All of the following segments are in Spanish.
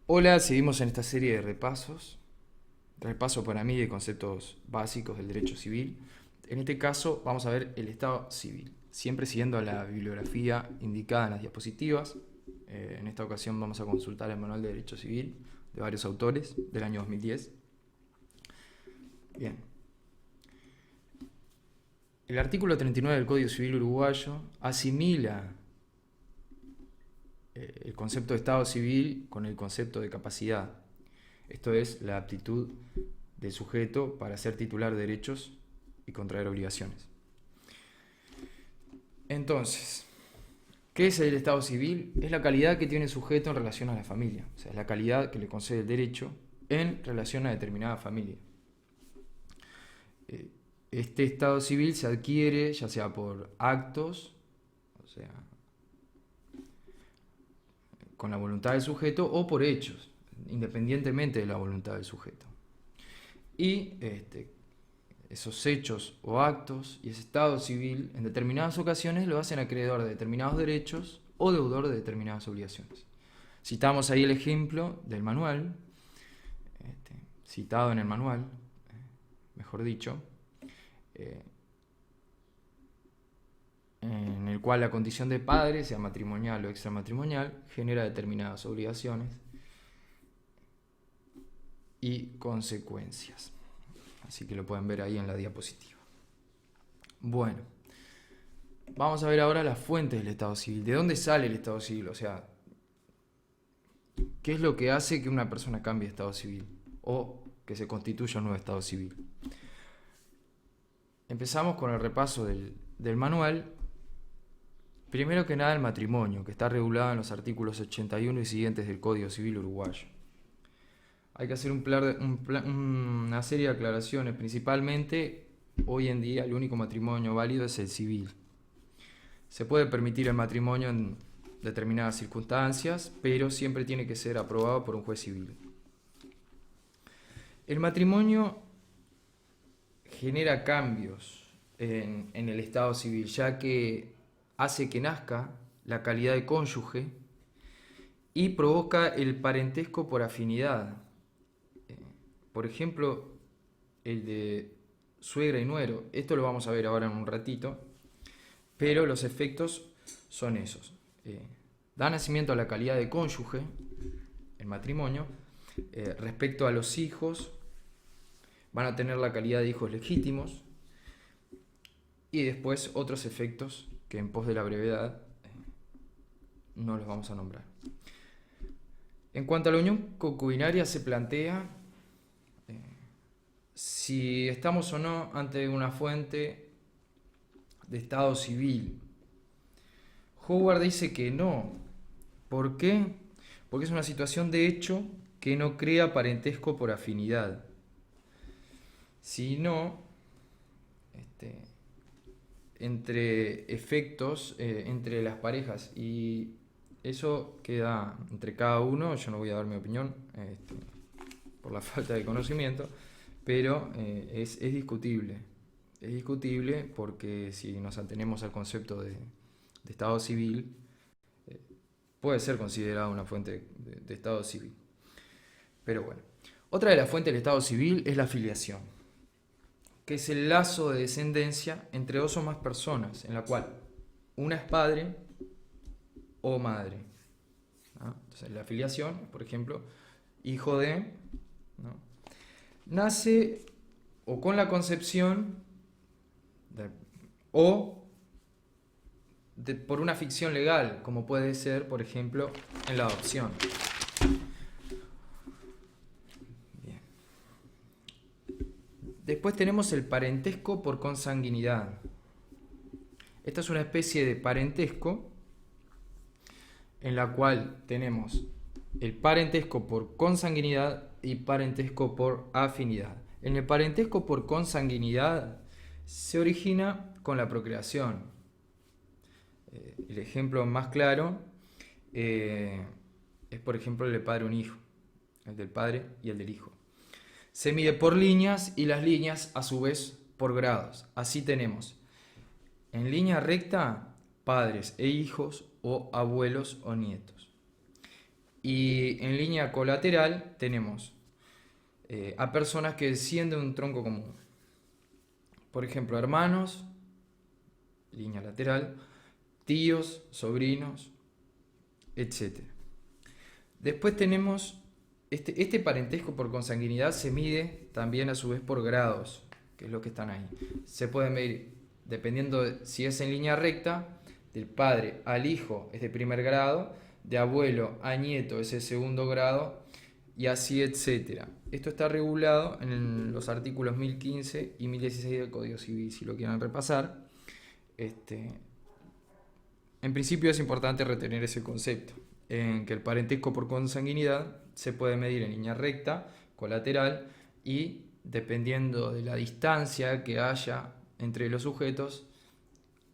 Hola, seguimos en esta serie de repaso para mí de conceptos básicos del derecho civil. En este caso vamos a ver el Estado civil, siempre siguiendo la bibliografía indicada en las diapositivas. En esta ocasión vamos a consultar el Manual de Derecho Civil de varios autores del año 2010. Bien, el artículo 39 del Código Civil uruguayo asimila el concepto de Estado civil con el concepto de capacidad. Esto es la aptitud del sujeto para ser titular de derechos y contraer obligaciones. Entonces, ¿qué es el Estado civil? Es la calidad que tiene el sujeto en relación a la familia. O sea, es la calidad que le concede el derecho en relación a determinada familia. Este estado civil se adquiere ya sea por actos, o sea, con la voluntad del sujeto, o por hechos, independientemente de la voluntad del sujeto. Y esos hechos o actos y ese estado civil en determinadas ocasiones lo hacen acreedor de determinados derechos o deudor de determinadas obligaciones. Citamos ahí el ejemplo del manual, citado en el manual, mejor dicho, eh, en el cual la condición de padre, sea matrimonial o extramatrimonial, genera determinadas obligaciones y consecuencias. Así que lo pueden ver ahí en la diapositiva. Bueno, vamos a ver ahora las fuentes del Estado civil. ¿De dónde sale el Estado civil? O sea, ¿qué es lo que hace que una persona cambie de Estado civil? O que se constituya un nuevo Estado civil. Empezamos con el repaso del manual. Primero que nada el matrimonio, que está regulado en los artículos 81 y siguientes del Código Civil uruguayo. Hay que hacer una serie de aclaraciones. Principalmente, hoy en día, el único matrimonio válido es el civil. Se puede permitir el matrimonio en determinadas circunstancias, pero siempre tiene que ser aprobado por un juez civil. El matrimonio genera cambios en el estado civil, ya que hace que nazca la calidad de cónyuge y provoca el parentesco por afinidad. Por ejemplo, el de suegra y nuero. Esto lo vamos a ver ahora en un ratito, pero los efectos son esos. Da nacimiento a la calidad de cónyuge, el matrimonio. Respecto a los hijos, van a tener la calidad de hijos legítimos. Y después otros efectos que en pos de la brevedad no los vamos a nombrar. En cuanto a la unión concubinaria se plantea si estamos o no ante una fuente de estado civil. Howard dice que no. ¿Por qué? Porque es una situación de hecho que no crea parentesco por afinidad, sino entre efectos entre las parejas, y eso queda entre cada uno. Yo no voy a dar mi opinión por la falta de conocimiento, pero es discutible. Es discutible porque si nos atenemos al concepto de Estado civil, puede ser considerado una fuente de Estado civil. Pero bueno, otra de las fuentes del Estado civil es la filiación, que es el lazo de descendencia entre dos o más personas, en la cual una es padre o madre, ¿no? Entonces la filiación, por ejemplo, hijo de, ¿no? Nace o con la concepción de, o por una ficción legal, como puede ser, por ejemplo, en la adopción. Bien. Después tenemos el parentesco por consanguinidad. Esta es una especie de parentesco en la cual tenemos el parentesco por consanguinidad y parentesco por afinidad. En el parentesco por consanguinidad se origina con la procreación. El ejemplo más claro es, por ejemplo, el del padre a un hijo, el del padre y el del hijo. Se mide por líneas y las líneas a su vez por grados. Así tenemos en línea recta padres e hijos o abuelos o nietos. Y en línea colateral tenemos a personas que descienden de un tronco común. Por ejemplo, hermanos, línea lateral, tíos, sobrinos, etc. Después tenemos este parentesco por consanguinidad se mide también a su vez por grados, que es lo que están ahí. Se puede medir dependiendo de si es en línea recta, del padre al hijo es de primer grado, de abuelo a nieto es de segundo grado, y así etcétera. Esto está regulado en los artículos 1015 y 1016 del Código Civil, si lo quieren repasar. En principio es importante retener ese concepto, en que el parentesco por consanguinidad se puede medir en línea recta, colateral y dependiendo de la distancia que haya entre los sujetos,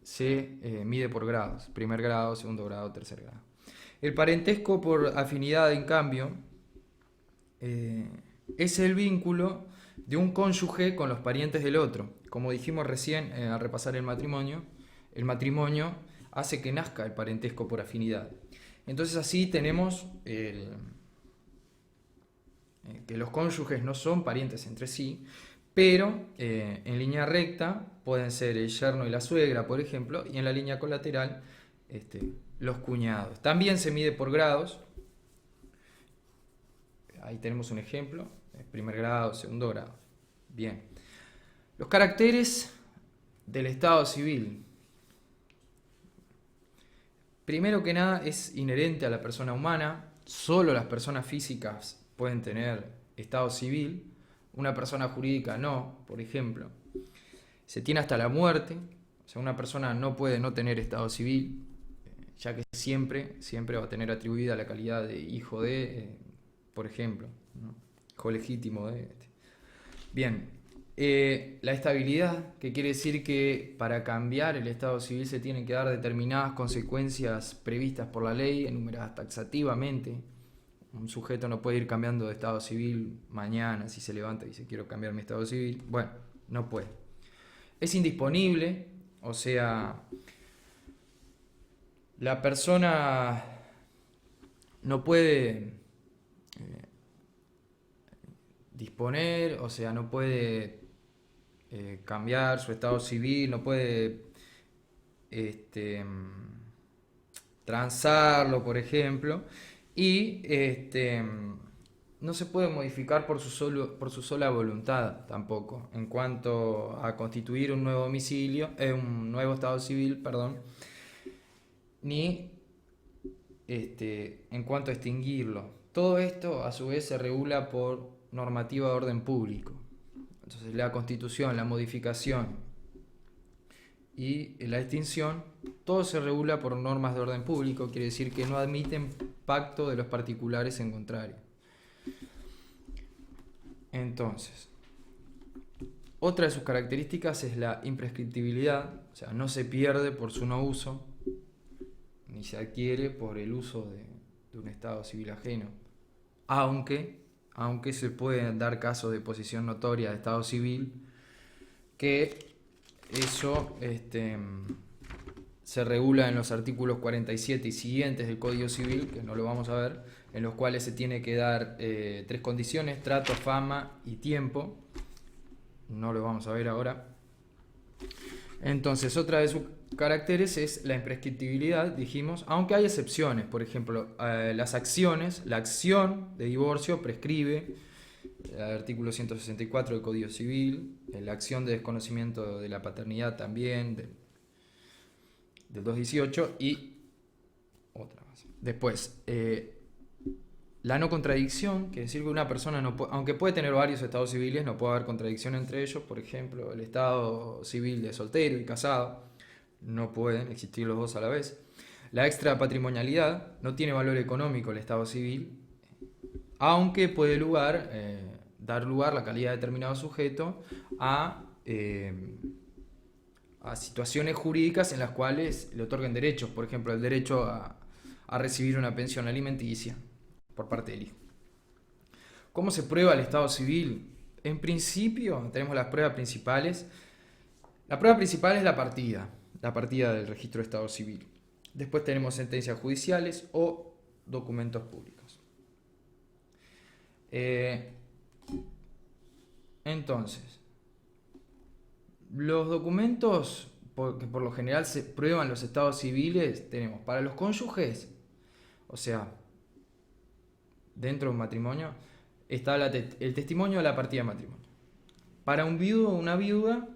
se mide por grados, primer grado, segundo grado, tercer grado. El parentesco por afinidad, en cambio, es el vínculo de un cónyuge con los parientes del otro. Como dijimos recién al repasar el matrimonio hace que nazca el parentesco por afinidad. Entonces así tenemos que los cónyuges no son parientes entre sí, pero en línea recta pueden ser el yerno y la suegra, por ejemplo, y en la línea colateral los cuñados. También se mide por grados. Ahí tenemos un ejemplo, primer grado, segundo grado. Bien. Los caracteres del Estado civil. Primero que nada es inherente a la persona humana, solo las personas físicas pueden tener estado civil, una persona jurídica no, por ejemplo. Se tiene hasta la muerte, o sea, una persona no puede no tener estado civil, ya que siempre va a tener atribuida la calidad de hijo de, por ejemplo, ¿no? Hijo legítimo de. Bien. La estabilidad, que quiere decir que para cambiar el estado civil se tienen que dar determinadas consecuencias previstas por la ley, enumeradas taxativamente. Un sujeto no puede ir cambiando de estado civil mañana si se levanta y dice quiero cambiar mi estado civil. Bueno, no puede. Es indisponible, o sea, la persona no puede disponer, o sea, no puede cambiar su estado civil, no puede transarlo, por ejemplo, y no se puede modificar por su sola voluntad tampoco, en cuanto a constituir un nuevo domicilio, un nuevo estado civil, perdón, ni en cuanto a extinguirlo. Todo esto a su vez se regula por normativa de orden público. Entonces la constitución, la modificación y la extinción, todo se regula por normas de orden público, quiere decir que no admiten pacto de los particulares en contrario. Entonces, otra de sus características es la imprescriptibilidad, o sea, no se pierde por su no uso, ni se adquiere por el uso de un estado civil ajeno, aunque se pueden dar casos de posición notoria de estado civil, que eso se regula en los artículos 47 y siguientes del Código Civil, que no lo vamos a ver, en los cuales se tiene que dar 3 condiciones: trato, fama y tiempo. No lo vamos a ver ahora. Entonces, otra de sus caracteres es la imprescriptibilidad, dijimos, aunque hay excepciones. Por ejemplo, las acciones, la acción de divorcio prescribe, el artículo 164 del Código Civil, la acción de desconocimiento de la paternidad también, del 218, y otra más. Después, la no contradicción, quiere decir que una persona, no puede, aunque puede tener varios estados civiles, no puede haber contradicción entre ellos. Por ejemplo, el estado civil de soltero y casado, no pueden existir los dos a la vez. La extrapatrimonialidad, no tiene valor económico el estado civil, aunque puede dar lugar la calidad de determinado sujeto a situaciones jurídicas en las cuales le otorguen derechos, por ejemplo, el derecho a recibir una pensión alimenticia por parte del hijo. ¿Cómo se prueba el estado civil? En principio tenemos las pruebas principales. La prueba principal es la partida del registro de estado civil. Después tenemos sentencias judiciales o documentos públicos. Eh, entonces, los documentos que por lo general se prueban los estados civiles, tenemos para los cónyuges, o sea, dentro de un matrimonio, está el testimonio de la partida de matrimonio. Para un viudo o una viuda,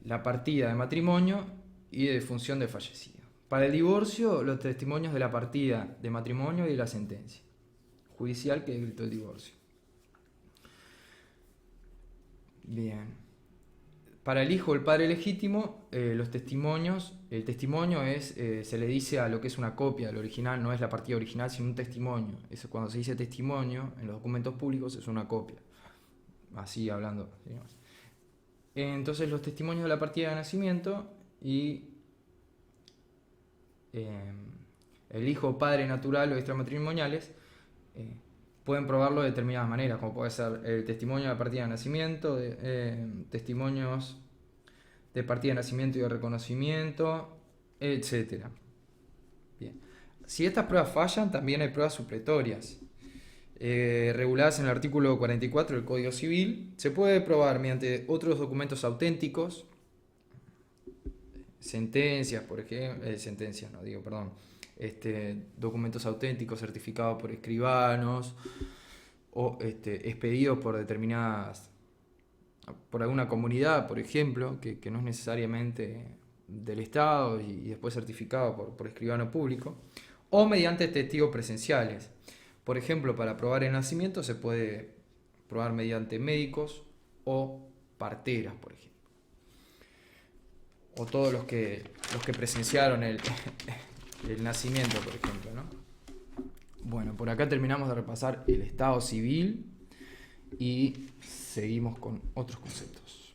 la partida de matrimonio y de defunción del fallecido. Para el divorcio, los testimonios de la partida de matrimonio y de la sentencia judicial que gritó el divorcio. Bien. Para el hijo o el padre legítimo, los testimonios, el testimonio es, se le dice a lo que es una copia del original, no es la partida original, sino un testimonio. Eso, cuando se dice testimonio en los documentos públicos, es una copia. Así hablando, digamos. Entonces, los testimonios de la partida de nacimiento y el hijo o padre natural o extramatrimoniales pueden probarlo de determinadas maneras, como puede ser el testimonio de la partida de nacimiento, testimonios de partida de nacimiento y de reconocimiento, etc. Bien. Si estas pruebas fallan, también hay pruebas supletorias. Reguladas en el artículo 44 del Código Civil, se puede probar mediante otros documentos auténticos, sentencias, por ejemplo, documentos auténticos certificados por escribanos o expedidos por por alguna comunidad, por ejemplo, que no es necesariamente del Estado y después certificado por escribano público, o mediante testigos presenciales. Por ejemplo, para probar el nacimiento se puede probar mediante médicos o parteras, por ejemplo. O todos los que presenciaron el nacimiento, por ejemplo, ¿no? Bueno, por acá terminamos de repasar el estado civil y seguimos con otros conceptos.